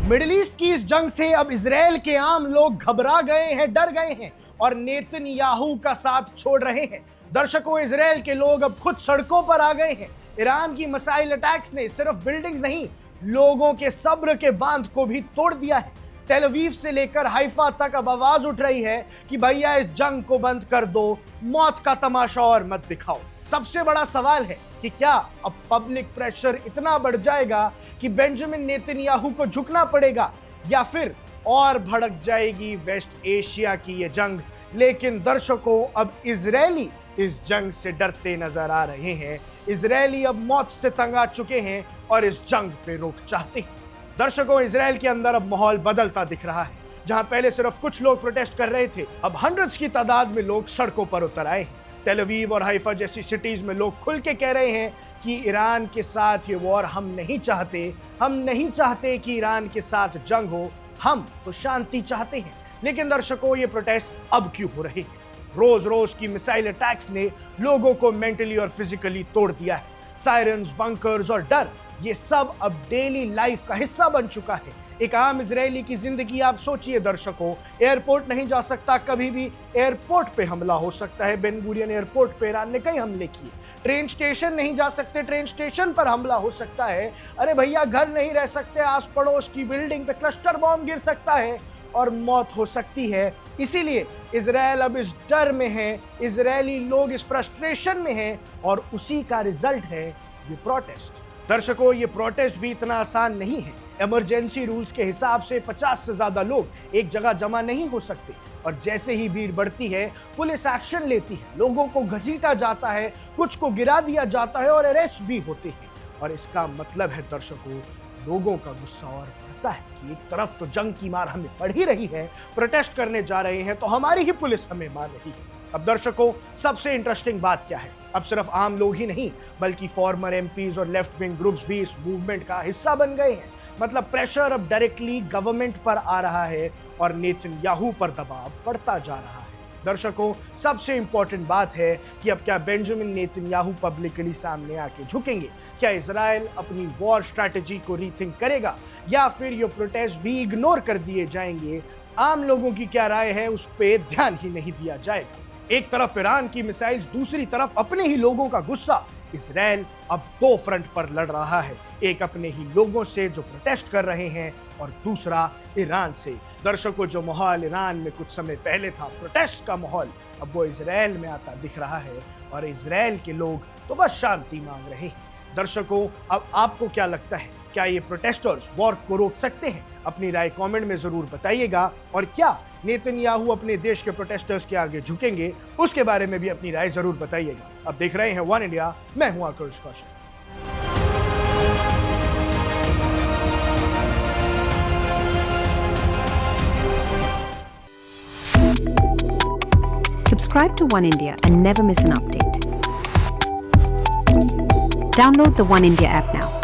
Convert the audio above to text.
Middle east की इस जंग से अब इजराइल के आम लोग घबरा गए हैं, डर गए हैं और नेतन्याहू का साथ छोड़ रहे हैं। दर्शकों, इजराइल के लोग अब खुद सड़कों पर आ गए हैं। ईरान की मिसाइल अटैक्स ने सिर्फ बिल्डिंग्स नहीं, लोगों के सब्र के बांध को भी तोड़ दिया है। तेल अवीव से लेकर हाइफा तक अब आवाज उठ रही है कि भैया इस जंग को बंद कर दो, मौत का तमाशा और मत दिखाओ। सबसे बड़ा सवाल है कि क्या अब पब्लिक प्रेशर इतना बढ़ जाएगा कि बेंजामिन नेतन्याहू को झुकना पड़ेगा, या फिर और भड़क जाएगी वेस्ट एशिया की ये जंग। लेकिन दर्शकों, अब इजरायली इस जंग से डरते नजर आ रहे हैं। इजरायली अब मौत से तंग आ चुके हैं और इस जंग पे रोक चाहते हैं। दर्शकों, इजराइल के अंदर अब माहौल बदलता दिख रहा है। जहां पहले सिर्फ कुछ लोग प्रोटेस्ट कर रहे थे, अब हंड्रेड्स की तादाद में लोग सड़कों पर उतर आए हैं। तेल अवीव और हाइफा जैसी सिटीज में लोग खुल के कह रहे हैं कि ईरान के साथ ये वॉर हम नहीं चाहते। हम नहीं चाहते कि ईरान के साथ जंग हो, हम तो शांति चाहते हैं। लेकिन दर्शकों, ये प्रोटेस्ट अब क्यों हो रहे हैं? रोज रोज की मिसाइल अटैक्स ने लोगों को मेंटली और फिजिकली तोड़ दिया है। सायरन्स, बंकर्स और डर, ये सब अब डेली लाइफ का हिस्सा बन चुका है। एक आम इजरायली की जिंदगी आप सोचिए दर्शकों, एयरपोर्ट नहीं जा सकता, कभी भी एयरपोर्ट पे हमला हो सकता है। बेन गुरियन एयरपोर्ट पे ईरान ने कई हमले किए। ट्रेन स्टेशन नहीं जा सकते, ट्रेन स्टेशन पर हमला हो सकता है। अरे भैया, घर नहीं रह सकते, आस पड़ोस की बिल्डिंग पे क्लस्टर बॉम्ब गिर सकता है और मौत हो सकती है। इसीलिए इजराइल अब इस डर में है, इजरायली लोग इस फ्रस्ट्रेशन में हैं और उसी का रिजल्ट है ये प्रोटेस्ट। दर्शकों, ये प्रोटेस्ट भी इतना आसान नहीं है। इमरजेंसी रूल्स के हिसाब से 50 से ज्यादा लोग एक जगह जमा नहीं हो सकते और जैसे ही भीड़ बढ़ती है, पुलिस एक्शन लेती है। लोगों को घसीटा जाता है, कुछ को गिरा दिया जाता है और अरेस्ट भी होते हैं। और इसका मतलब है दर्शकों, लोगों का गुस्सा और बढ़ता है कि एक तरफ तो जंग की मार हमें पड़ ही रही है, प्रोटेस्ट करने जा रहे हैं तो हमारी ही पुलिस हमें मार रही है। अब दर्शकों, सबसे इंटरेस्टिंग बात क्या है? अब सिर्फ आम लोग ही नहीं, बल्कि फॉर्मर एमपीज और लेफ्ट विंग ग्रुप्स भी इस मूवमेंट का हिस्सा बन गए हैं। मतलब प्रेशर अब डायरेक्टली गवर्नमेंट पर आ रहा है और नेतन्याहू पर दबाव बढ़ता जा रहा है। दर्शकों, सबसे इंपॉर्टेंट बात है कि अब क्या बेंजामिन नेतन्याहू पब्लिकली सामने आके झुकेंगे? क्या इजराइल अपनी वॉर स्ट्रैटेजी को रीथिंक करेगा, या फिर ये प्रोटेस्ट भी इग्नोर कर दिए जाएंगे? आम लोगों की क्या राय है, उस पर ध्यान ही नहीं दिया जाएगा। एक तरफ ईरान की मिसाइल्स, दूसरी तरफ अपने ही लोगों का गुस्सा। इजराइल अब दो फ्रंट पर लड़ रहा है, एक अपने ही लोगों से जो प्रोटेस्ट कर रहे हैं और दूसरा ईरान से। दर्शकों, जो माहौल ईरान में कुछ समय पहले था, प्रोटेस्ट का माहौल, अब वो इजराइल में आता दिख रहा है और इजराइल के लोग तो बस शांति मांग रहे हैं। दर्शकों, अब आपको क्या लगता है? क्या ये प्रोटेस्टर्स वॉर को रोक सकते हैं? अपनी राय कमेंट में जरूर बताइएगा। और क्या नेतन्याहू अपने देश के प्रोटेस्टर्स के आगे झुकेंगे, उसके बारे में भी अपनी राय जरूर बताइएगा। अब देख रहे हैं वन इंडिया, मैं हूं आकाश Kaushik. Subscribe to One India and never miss an update. Download the One India app now.